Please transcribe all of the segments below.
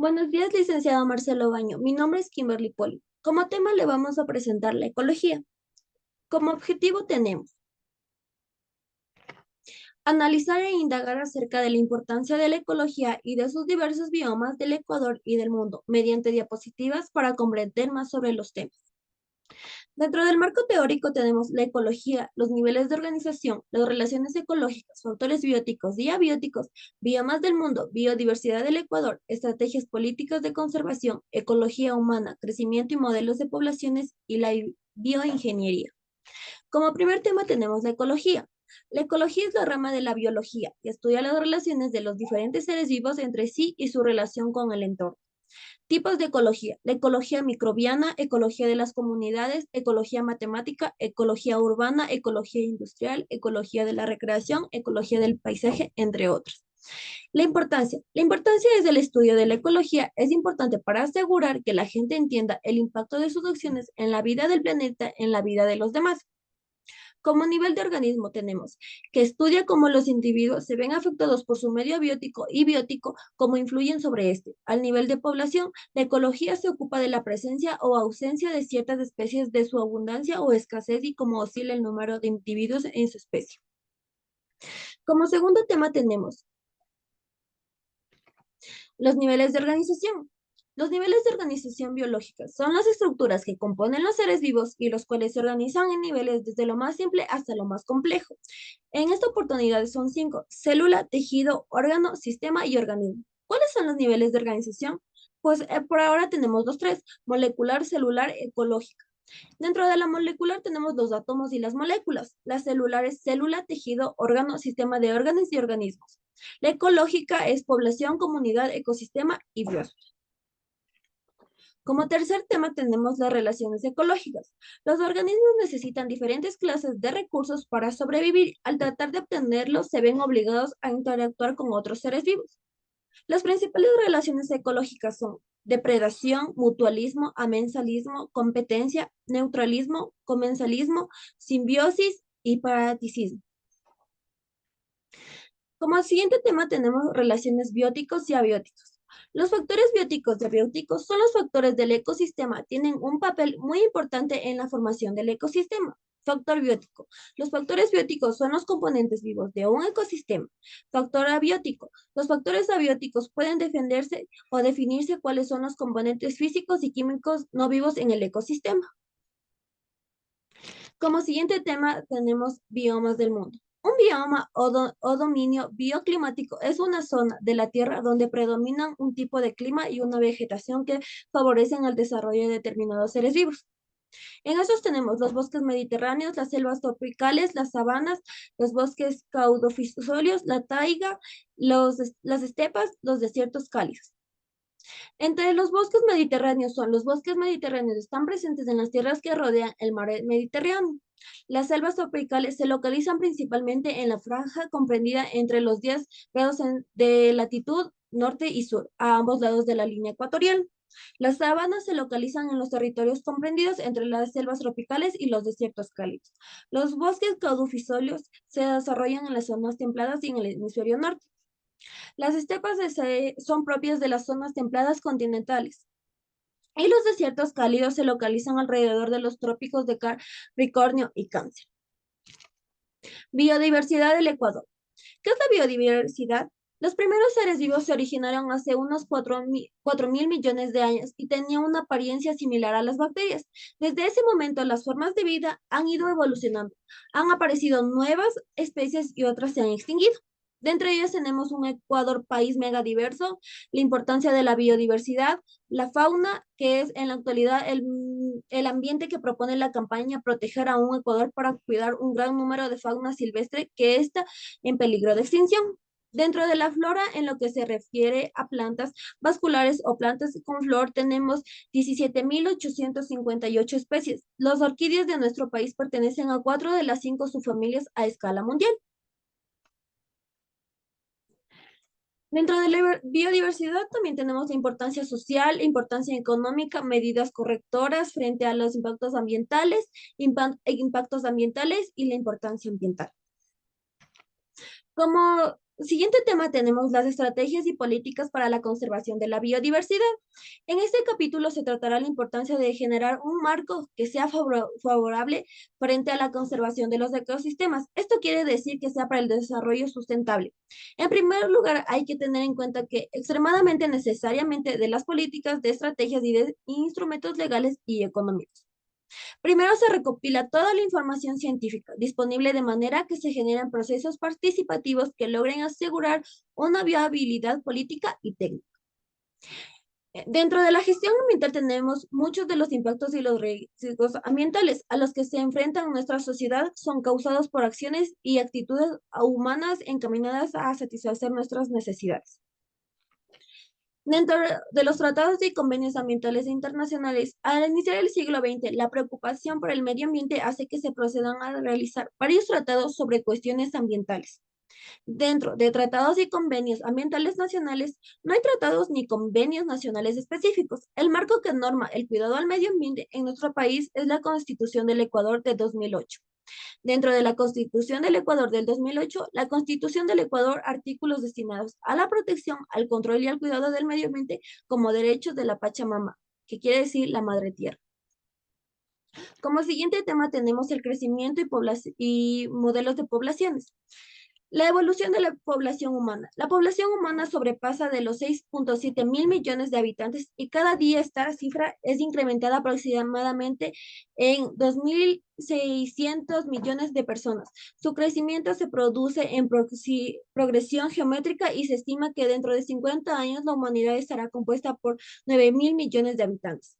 Buenos días, licenciado Marcelo Baño. Mi nombre es Kimberly Poli. Como tema le vamos a presentar la ecología. Como objetivo tenemos analizar e indagar acerca de la importancia de la ecología y de sus diversos biomas del Ecuador y del mundo mediante diapositivas para comprender más sobre los temas. Dentro del marco teórico tenemos la ecología, los niveles de organización, las relaciones ecológicas, factores bióticos y abióticos, biomas del mundo, biodiversidad del Ecuador, estrategias políticas de conservación, ecología humana, crecimiento y modelos de poblaciones y la bioingeniería. Como primer tema tenemos la ecología. La ecología es la rama de la biología que estudia las relaciones de los diferentes seres vivos entre sí y su relación con el entorno. Tipos de ecología. La ecología microbiana, ecología de las comunidades, ecología matemática, ecología urbana, ecología industrial, ecología de la recreación, ecología del paisaje, entre otros. La importancia. La importancia es el estudio de la ecología. Es importante para asegurar que la gente entienda el impacto de sus acciones en la vida del planeta, en la vida de los demás. Como nivel de organismo tenemos que estudia cómo los individuos se ven afectados por su medio biótico y biótico, cómo influyen sobre este. Al nivel de población, la ecología se ocupa de la presencia o ausencia de ciertas especies, de su abundancia o escasez y cómo oscila el número de individuos en su especie. Como segundo tema tenemos los niveles de organización. Los niveles de organización biológica son las estructuras que componen los seres vivos y los cuales se organizan en niveles desde lo más simple hasta lo más complejo. En esta oportunidad son 5: célula, tejido, órgano, sistema y organismo. ¿Cuáles son los niveles de organización? Pues por ahora tenemos los tres: molecular, celular, ecológica. Dentro de la molecular tenemos los átomos y las moléculas. La celular es célula, tejido, órgano, sistema de órganos y organismos. La ecológica es población, comunidad, ecosistema y biosfera. Como tercer tema tenemos las relaciones ecológicas. Los organismos necesitan diferentes clases de recursos para sobrevivir. Al tratar de obtenerlos, se ven obligados a interactuar con otros seres vivos. Las principales relaciones ecológicas son depredación, mutualismo, amensalismo, competencia, neutralismo, comensalismo, simbiosis y parasitismo. Como siguiente tema tenemos relaciones bióticos y abióticos. Los factores bióticos y abióticos son los factores del ecosistema. Tienen un papel muy importante en la formación del ecosistema. Factor biótico. Los factores bióticos son los componentes vivos de un ecosistema. Factor abiótico. Los factores abióticos pueden defenderse o definirse cuáles son los componentes físicos y químicos no vivos en el ecosistema. Como siguiente tema tenemos biomas del mundo. Un bioma o dominio bioclimático es una zona de la Tierra donde predominan un tipo de clima y una vegetación que favorecen el desarrollo de determinados seres vivos. En estos tenemos los bosques mediterráneos, las selvas tropicales, las sabanas, los bosques caducifolios, la taiga, las estepas, los desiertos cálidos. Entre los bosques mediterráneos los bosques mediterráneos están presentes en las tierras que rodean el mar Mediterráneo. Las selvas tropicales se localizan principalmente en la franja comprendida entre los 10 grados de latitud norte y sur, a ambos lados de la línea ecuatorial. Las sabanas se localizan en los territorios comprendidos entre las selvas tropicales y los desiertos cálidos. Los bosques caducifolios se desarrollan en las zonas templadas y en el hemisferio norte. Las estepas son propias de las zonas templadas continentales y los desiertos cálidos se localizan alrededor de los trópicos de Capricornio y Cáncer. Biodiversidad del Ecuador. ¿Qué es la biodiversidad? Los primeros seres vivos se originaron hace unos 4.000 millones de años y tenían una apariencia similar a las bacterias. Desde ese momento, las formas de vida han ido evolucionando. Han aparecido nuevas especies y otras se han extinguido. De entre ellas tenemos un Ecuador país megadiverso, la importancia de la biodiversidad, la fauna, que es en la actualidad el ambiente que propone la campaña Proteger a un Ecuador para cuidar un gran número de fauna silvestre que está en peligro de extinción. Dentro de la flora, en lo que se refiere a plantas vasculares o plantas con flor, tenemos 17.858 especies. Las orquídeas de nuestro país pertenecen a 4 de las 5 subfamilias a escala mundial. Dentro de la biodiversidad también tenemos la importancia social, importancia económica, medidas correctoras frente a los impactos ambientales y la importancia ambiental. Como Siguiente tema tenemos las estrategias y políticas para la conservación de la biodiversidad. En este capítulo se tratará la importancia de generar un marco que sea favorable frente a la conservación de los ecosistemas. Esto quiere decir que sea para el desarrollo sustentable. En primer lugar, hay que tener en cuenta que extremadamente necesariamente de las políticas, de estrategias y de instrumentos legales y económicos. Primero se recopila toda la información científica disponible de manera que se generen procesos participativos que logren asegurar una viabilidad política y técnica. Dentro de la gestión ambiental tenemos muchos de los impactos y los riesgos ambientales a los que se enfrenta nuestra sociedad son causados por acciones y actitudes humanas encaminadas a satisfacer nuestras necesidades. Dentro de los tratados y convenios ambientales internacionales, al iniciar el siglo XX, la preocupación por el medio ambiente hace que se procedan a realizar varios tratados sobre cuestiones ambientales. Dentro de tratados y convenios ambientales nacionales, no hay tratados ni convenios nacionales específicos. El marco que norma el cuidado al medio ambiente en nuestro país es la Constitución del Ecuador de 2008. Dentro de la Constitución del Ecuador del 2008, la Constitución del Ecuador, artículos destinados a la protección, al control y al cuidado del medio ambiente como derechos de la Pachamama, que quiere decir la madre tierra. Como siguiente tema tenemos el crecimiento y modelos de poblaciones. La evolución de la población humana. La población humana sobrepasa de los 6.7 mil millones de habitantes y cada día esta cifra es incrementada aproximadamente en 2.600 millones de personas. Su crecimiento se produce en progresión geométrica y se estima que dentro de 50 años la humanidad estará compuesta por 9 mil millones de habitantes.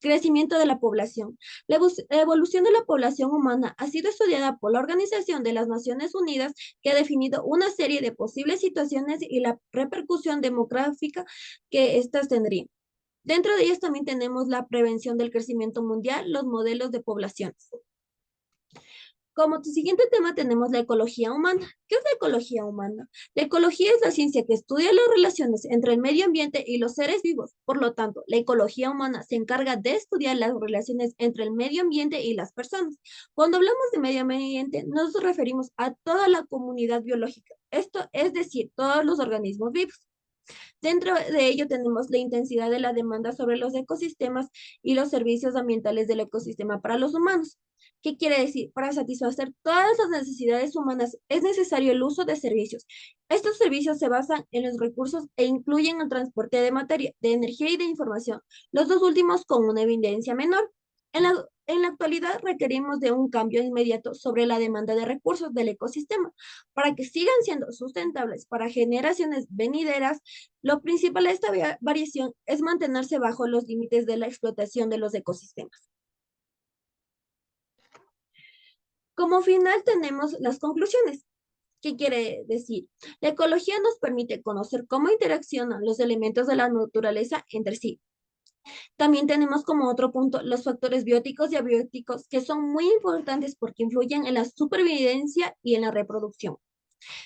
Crecimiento de la población. La evolución de la población humana ha sido estudiada por la Organización de las Naciones Unidas, que ha definido una serie de posibles situaciones y la repercusión demográfica que éstas tendrían. Dentro de ellas también tenemos la prevención del crecimiento mundial, los modelos de poblaciones. Como siguiente tema tenemos la ecología humana. ¿Qué es la ecología humana? La ecología es la ciencia que estudia las relaciones entre el medio ambiente y los seres vivos. Por lo tanto, la ecología humana se encarga de estudiar las relaciones entre el medio ambiente y las personas. Cuando hablamos de medio ambiente, nos referimos a toda la comunidad biológica. Esto es decir, todos los organismos vivos. Dentro de ello tenemos la intensidad de la demanda sobre los ecosistemas y los servicios ambientales del ecosistema para los humanos. ¿Qué quiere decir? Para satisfacer todas las necesidades humanas es necesario el uso de servicios. Estos servicios se basan en los recursos e incluyen el transporte de materia, de energía y de información, los dos últimos con una evidencia menor. En la actualidad requerimos de un cambio inmediato sobre la demanda de recursos del ecosistema para que sigan siendo sustentables para generaciones venideras. Lo principal de esta variación es mantenerse bajo los límites de la explotación de los ecosistemas. Como final tenemos las conclusiones. ¿Qué quiere decir? La ecología nos permite conocer cómo interaccionan los elementos de la naturaleza entre sí. También tenemos como otro punto los factores bióticos y abióticos que son muy importantes porque influyen en la supervivencia y en la reproducción.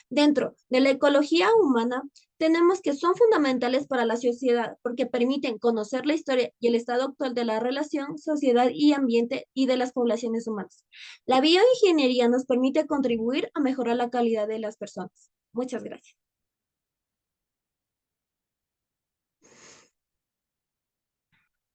Dentro de la ecología humana, tenemos que son fundamentales para la sociedad porque permiten conocer la historia y el estado actual de la relación sociedad y ambiente y de las poblaciones humanas. La bioingeniería nos permite contribuir a mejorar la calidad de las personas. Muchas gracias.